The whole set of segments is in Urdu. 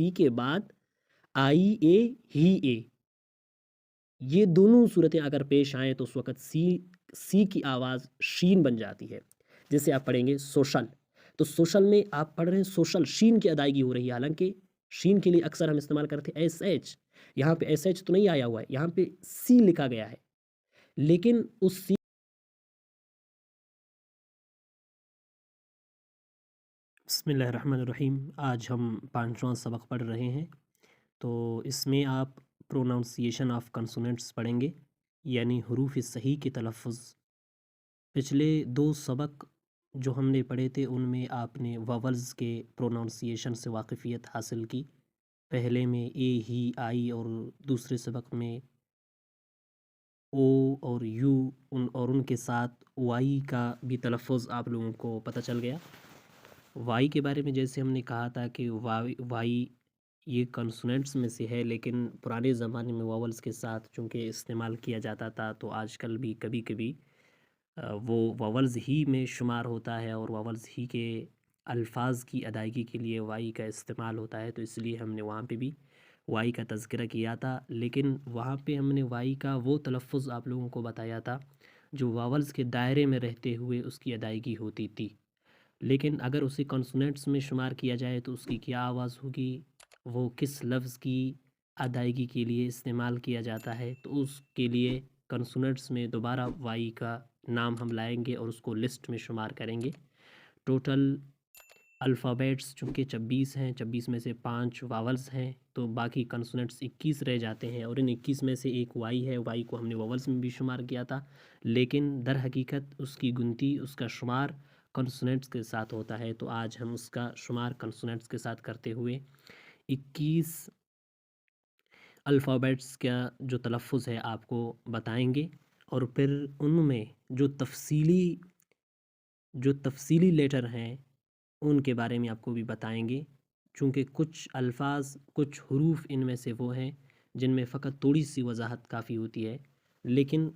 سی کے بعد آئی اے ہی اے، یہ دونوں صورتیں اگر پیش آئیں تو اس وقت سی کی آواز شین بن جاتی ہے. جیسے آپ پڑھیں گے سوشل، تو سوشل میں آپ پڑھ رہے ہیں سوشل، شین کی ادائیگی ہو رہی ہے، حالانکہ شین کے لیے اکثر ہم استعمال کرتے ہیں ایس ایچ. یہاں پہ ایس ایچ تو نہیں آیا ہوا ہے، یہاں پہ سی لکھا گیا ہے، لیکن اس سی. بسم اللہ الرحمن الرحیم. آج ہم 5واں سبق پڑھ رہے ہیں. تو اس میں آپ پروناؤنسیشن آف کنسوننٹس پڑھیں گے، یعنی حروف صحیح کے تلفظ. پچھلے 2 سبق جو ہم نے پڑھے تھے ان میں آپ نے واولز کے پروناؤنسیشن سے واقفیت حاصل کی. پہلے میں اے ہی آئی، اور دوسرے سبق میں او اور یو اور ان کے ساتھ وائی کا بھی تلفظ آپ لوگوں کو پتہ چل گیا. وائی کے بارے میں جیسے ہم نے کہا تھا کہ وائی یہ کنسوننٹس میں سے ہے، لیکن پرانے زمانے میں واولز کے ساتھ چونکہ استعمال کیا جاتا تھا، تو آج کل بھی کبھی کبھی وہ واولز ہی میں شمار ہوتا ہے، اور واولز ہی کے الفاظ کی ادائیگی کے لیے وائی کا استعمال ہوتا ہے. تو اس لیے ہم نے وہاں پہ بھی وائی کا تذکرہ کیا تھا، لیکن وہاں پہ ہم نے وائی کا وہ تلفظ آپ لوگوں کو بتایا تھا جو واولز کے دائرے میں رہتے ہوئے اس کی ادائیگی ہوتی تھی. لیکن اگر اسے کنسوننٹس میں شمار کیا جائے تو اس کی کیا آواز ہوگی، وہ کس لفظ کی ادائیگی کے لیے استعمال کیا جاتا ہے، تو اس کے لیے کنسوننٹس میں دوبارہ وائی کا نام ہم لائیں گے اور اس کو لسٹ میں شمار کریں گے. ٹوٹل الفابیٹس چونکہ 26 ہیں، 26 میں سے 5 واولز ہیں، تو باقی کنسوننٹس 21 رہ جاتے ہیں، اور ان 21 میں سے ایک وائی ہے. وائی کو ہم نے واولز میں بھی شمار کیا تھا، لیکن در حقیقت اس کی گنتی، اس کا شمار کنسوننٹس کے ساتھ ہوتا ہے. تو آج ہم اس کا شمار کنسوننٹس کے ساتھ کرتے ہوئے 21 الفابیٹس کا جو تلفظ ہے آپ کو بتائیں گے، اور پھر ان میں جو تفصیلی لیٹر ہیں ان کے بارے میں آپ کو بھی بتائیں گے، چونکہ کچھ الفاظ، کچھ حروف ان میں سے وہ ہیں جن میں فقط تھوڑی سی وضاحت کافی ہوتی ہے، لیکن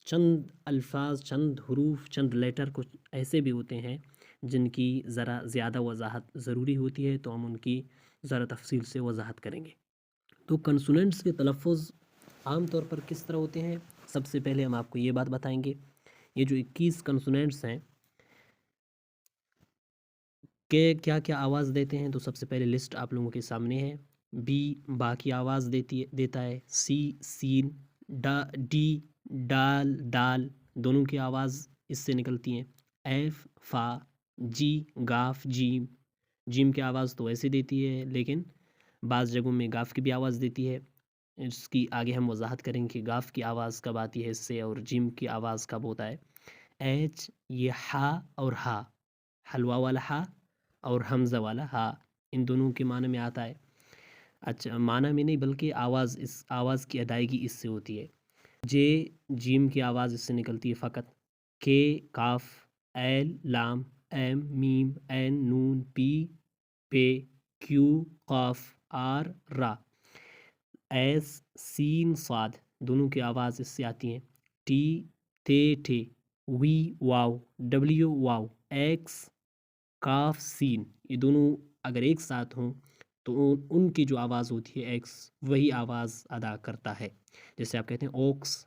چند الفاظ، چند حروف، چند لیٹر کچھ ایسے بھی ہوتے ہیں جن کی ذرا زیادہ وضاحت ضروری ہوتی ہے، تو ہم ان کی ذرا تفصیل سے وضاحت کریں گے. تو کنسوننٹس کے تلفظ عام طور پر کس طرح ہوتے ہیں؟ سب سے پہلے ہم آپ کو یہ بات بتائیں گے، یہ جو 21 کنسوننٹس ہیں کہ کیا کیا آواز دیتے ہیں. تو سب سے پہلے لسٹ آپ لوگوں کے سامنے ہے. بی با کی آواز دیتا ہے. سی سین، ڈی ڈال دال دونوں کی آواز اس سے نکلتی ہیں. ایف فا، جی گاف جیم، جیم کی آواز تو ایسے دیتی ہے، لیکن بعض جگہوں میں گاف کی بھی آواز دیتی ہے. اس کی آگے ہم وضاحت کریں کہ گاف کی آواز کب آتی ہے اس سے، اور جیم کی آواز کب ہوتا ہے. ایچ، یہ ہا اور ہا، حلوہ والا ہا اور حمزہ والا ہا، ان دونوں کے معنی میں آتا ہے. اچھا، معنی میں نہیں بلکہ اس آواز کی ادائیگی اس سے ہوتی ہے. جے، جیم کی آواز اس سے نکلتی ہے فقط. کے، کاف، ایل، لام، ایم، میم، این، نون، پی، پے، کیو، قاف، آر، را. ایس، سین، صاد دونوں کی آواز اس سے آتی ہیں. ٹی، تے، ٹھے، وی، واو، ڈبلیو، واو، ایکس، کاف، سین، یہ دونوں اگر ایک ساتھ ہوں تو ان کی جو آواز ہوتی ہے ایکس، وہی آواز ادا کرتا ہے. جیسے آپ کہتے ہیں اوکس،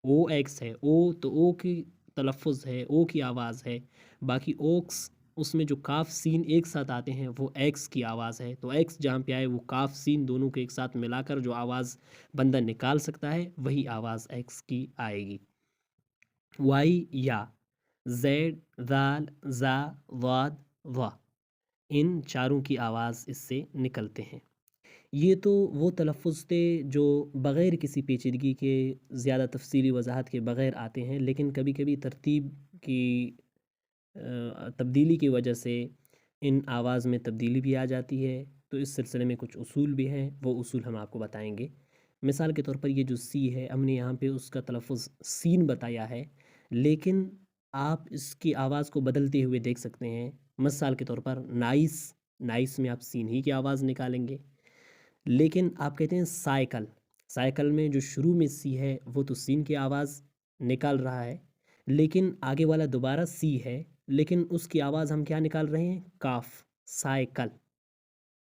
او ایکس ہے، او تو او کی تلفظ ہے، او کی آواز ہے. باقی اوکس، اس میں جو کاف سین ایک ساتھ آتے ہیں وہ ایکس کی آواز ہے. تو ایکس جہاں پہ آئے وہ کاف سین دونوں کو ایک ساتھ ملا کر جو آواز بندہ نکال سکتا ہے وہی آواز ایکس کی آئے گی. وائی، یا، زیڈ، ذال، زا، ضاد، ظا، ان چاروں کی آواز اس سے نکلتے ہیں. یہ تو وہ تلفظ تھے جو بغیر کسی پیچیدگی کے، زیادہ تفصیلی وضاحت کے بغیر آتے ہیں، لیکن کبھی کبھی ترتیب کی تبدیلی کی وجہ سے ان آواز میں تبدیلی بھی آ جاتی ہے. تو اس سلسلے میں کچھ اصول بھی ہیں، وہ اصول ہم آپ کو بتائیں گے. مثال کے طور پر یہ جو سی ہے، ہم نے یہاں پہ اس کا تلفظ سین بتایا ہے، لیکن آپ اس کی آواز کو بدلتے ہوئے دیکھ سکتے ہیں. مثال کے طور پر نائس، نائس میں آپ سین ہی کی آواز نکالیں گے. لیکن آپ کہتے ہیں سائیکل، سائیکل میں جو شروع میں سی ہے وہ تو سین کی آواز نکال رہا ہے، لیکن آگے والا دوبارہ سی ہے، لیکن اس کی آواز ہم کیا نکال رہے ہیں؟ کاف، سائیکل.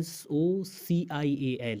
SOCIAL,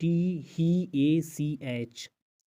THEACH।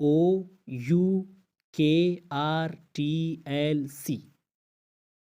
AOUKRTLC,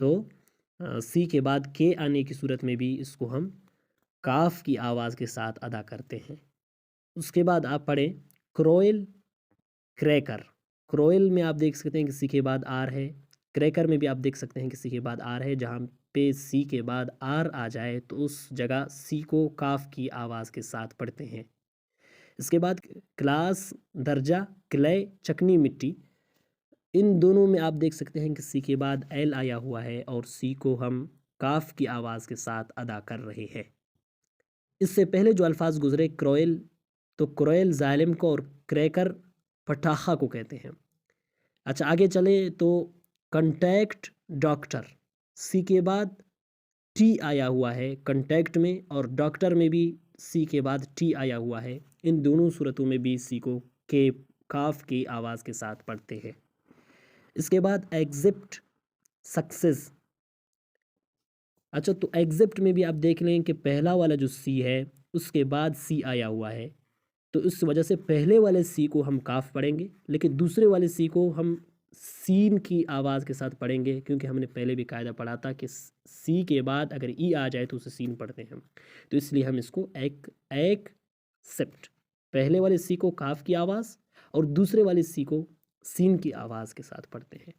تو سی کے بعد کے آنے کی صورت میں بھی اس کو ہم کاف کی آواز کے ساتھ ادا کرتے ہیں۔ اس کے بعد آپ پڑھیں کروئل، کریکر۔ کروئل میں آپ دیکھ سکتے ہیں کہ سی کے بعد آر ہے، کریکر میں بھی آپ دیکھ سکتے ہیں کہ سی کے بعد آر ہے۔ جہاں پہ سی کے بعد آر آ جائے تو اس جگہ سی کو کاف کی آواز کے ساتھ پڑھتے ہیں۔ اس کے بعد کلاس، درجہ، کلے، چکنی مٹی، ان دونوں میں آپ دیکھ سکتے ہیں کہ سی کے بعد ایل آیا ہوا ہے اور سی کو ہم کاف کی آواز کے ساتھ ادا کر رہے ہیں۔ اس سے پہلے جو الفاظ گزرے کروئل، تو کروئل ظالم کو اور کریکر پٹاخہ کو کہتے ہیں۔ اچھا آگے چلے تو کنٹیکٹ، ڈاکٹر، سی کے بعد ٹی آیا ہوا ہے کنٹیکٹ میں، اور ڈاکٹر میں بھی سی کے بعد ٹی آیا ہوا ہے۔ ان دونوں صورتوں میں بھی سی کو کاف کی آواز کے ساتھ پڑھتے ہیں۔ اس کے بعد ایگزپٹ، سکسیز۔ اچھا تو ایگزپٹ میں بھی آپ دیکھ لیں کہ پہلا والا جو سی ہے اس کے بعد سی آیا ہوا ہے، تو اس وجہ سے پہلے والے سی کو ہم کاف پڑھیں گے، لیکن دوسرے والے سی کو ہم سین کی آواز کے ساتھ پڑھیں گے، کیونکہ ہم نے پہلے بھی قاعدہ پڑھا تھا کہ سی کے بعد اگر ای آ جائے تو اسے سین پڑھتے ہیں ہم، تو اس لیے ہم اس کو ایک سپٹ، پہلے والے سی کو کاف کی آواز اور دوسرے والے سی کو سین کی آواز کے ساتھ پڑھتے ہیں۔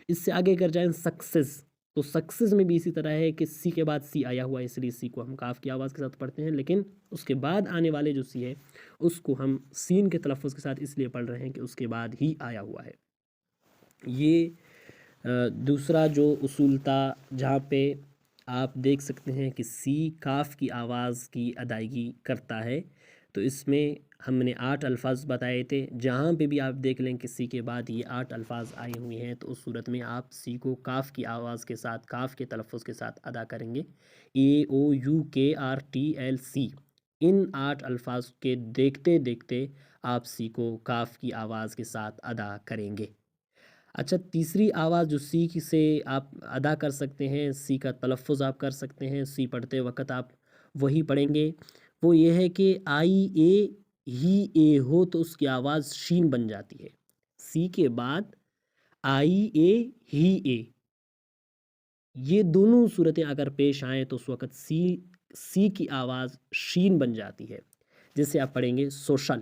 اس سے آگے کر جائیں سکسیز، تو سکسیز میں بھی اسی طرح ہے کہ سی کے بعد سی آیا ہوا ہے، اس لیے سی کو ہم کاف کی آواز کے ساتھ پڑھتے ہیں، لیکن اس کے بعد آنے والے جو سی ہے اس کو ہم سین کے تلفظ کے ساتھ اس لیے پڑھ رہے ہیں کہ اس کے بعد ہی آیا ہوا ہے۔ یہ دوسرا جو اصول تھا جہاں پہ آپ دیکھ سکتے ہیں کہ سی کاف کی آواز کی ادائیگی کرتا ہے، تو اس میں ہم نے 8 الفاظ بتائے تھے۔ جہاں پہ بھی آپ دیکھ لیں کہ سی کے بعد یہ 8 الفاظ آئے ہوئے ہیں تو اس صورت میں آپ سی کو کاف کی آواز کے ساتھ، کاف کے تلفظ کے ساتھ ادا کریں گے۔ اے او یو کے آر ٹی ایل سی، ان 8 الفاظ کے دیکھتے دیکھتے آپ سی کو کاف کی آواز کے ساتھ ادا کریں گے۔ اچھا تیسری آواز جو سی کی سے آپ ادا کر سکتے ہیں، سی کا تلفظ آپ کر سکتے ہیں، سی پڑھتے وقت آپ وہی پڑھیں گے، وہ یہ ہے کہ آئی اے ہی اے ہو تو اس کی آواز شین بن جاتی ہے۔ سی کے بعد آئی اے ہی اے، یہ دونوں صورتیں اگر پیش آئیں تو اس وقت سی کی آواز شین بن جاتی ہے۔ جیسے آپ پڑھیں گے سوشل،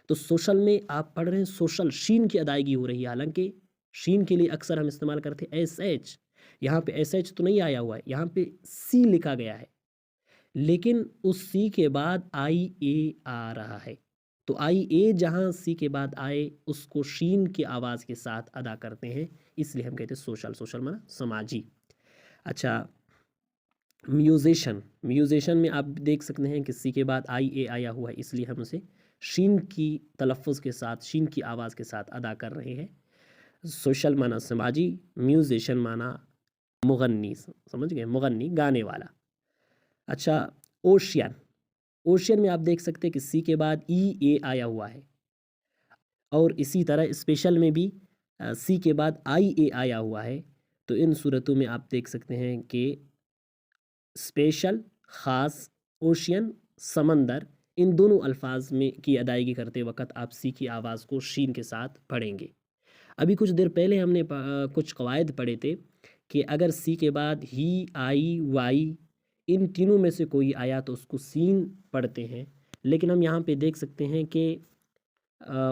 تو سوشل میں آپ پڑھ رہے ہیں سوشل، شین کی ادائیگی ہو رہی ہے، حالانکہ شین کے لیے اکثر ہم استعمال کرتے ہیں ایس ایچ، یہاں پہ ایس ایچ تو نہیں آیا ہوا ہے، یہاں پہ سی لکھا گیا ہے، لیکن اس سی کے بعد آئی اے آ رہا ہے، تو آئی اے جہاں سی کے بعد آئے اس کو شین کی آواز کے ساتھ ادا کرتے ہیں، اس لیے ہم کہتے ہیں سوشل، سوشل مانا سماجی۔ اچھا میوزیشن میں آپ دیکھ سکتے ہیں کہ سی کے بعد آئی اے آیا ہوا ہے، اس لیے ہم اسے شین کی تلفظ کے ساتھ، شین کی آواز کے ساتھ ادا کر رہے ہیں۔ سوشل مانا سماجی، میوزیشن مانا مغنی، سمجھ گئے، مغنی گانے والا۔ اچھا اوشین میں آپ دیکھ سکتے ہیں کہ سی کے بعد ای اے آیا ہوا ہے، اور اسی طرح اسپیشل میں بھی سی کے بعد آئی اے آیا ہوا ہے، تو ان صورتوں میں آپ دیکھ سکتے ہیں کہ اسپیشل، خاص، اوشین، سمندر، ان دونوں الفاظ میں کی ادائیگی کرتے وقت آپ سی کی آواز کو شین کے ساتھ پڑھیں گے۔ ابھی کچھ دیر پہلے ہم نے کچھ قواعد پڑھے تھے کہ اگر سی کے بعد ہی، آئی، وائی، ان تینوں میں سے کوئی آیا تو اس کو سین پڑھتے ہیں، لیکن ہم یہاں پہ دیکھ سکتے ہیں کہ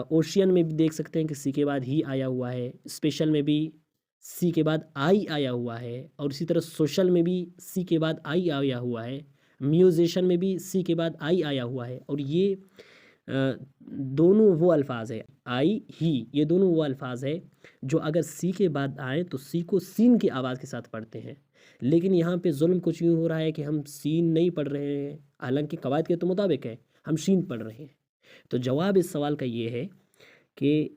اوشین میں بھی دیکھ سکتے ہیں کہ سی کے بعد ہی آیا ہوا ہے، اسپیشل میں بھی سی کے بعد آئی آیا ہوا ہے، اور اسی طرح سوشل میں بھی سی کے بعد آئی آیا ہوا ہے، میوزیشن میں بھی سی کے بعد آئی آیا ہوا ہے، اور یہ دونوں وہ الفاظ ہے، آئی ہی، یہ دونوں وہ الفاظ ہے جو اگر سی کے بعد آئیں تو سی کو سین کی آواز کے ساتھ پڑھتے ہیں، لیکن یہاں پہ ظلم کچھ یوں ہو رہا ہے کہ ہم سین نہیں پڑھ رہے ہیں، حالانکہ قواعد کے تو مطابق ہے، ہم شین پڑھ رہے ہیں۔ تو جواب اس سوال کا یہ ہے کہ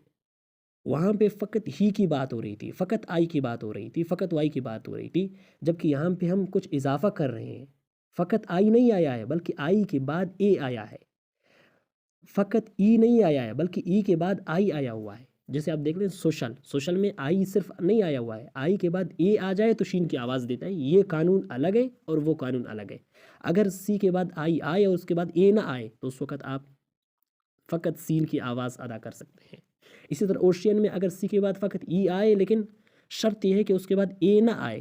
وہاں پہ فقط ہی کی بات ہو رہی تھی، فقط آئی کی بات ہو رہی تھی، فقط وائی کی بات ہو رہی تھی، جبکہ یہاں پہ ہم کچھ اضافہ کر رہے ہیں، فقط آئی نہیں آیا ہے بلکہ آئی کے بعد اے آیا ہے، فقط ای نہیں آیا ہے بلکہ ای کے بعد آئی آیا ہوا ہے۔ جیسے آپ دیکھ لیں سوشل میں آئی صرف نہیں آیا ہوا ہے، آئی کے بعد اے آ جائے تو شین کی آواز دیتا ہے، یہ قانون الگ ہے اور وہ قانون الگ ہے۔ اگر سی کے بعد آئی آئے اور اس کے بعد اے نہ آئے تو اس وقت آپ فقط سین کی آواز ادا کر سکتے ہیں۔ اسی طرح اوشین میں اگر سی کے بعد فقط ای آئے لیکن شرط یہ ہے کہ اس کے بعد اے نہ آئے،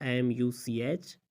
MUCH,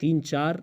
3-4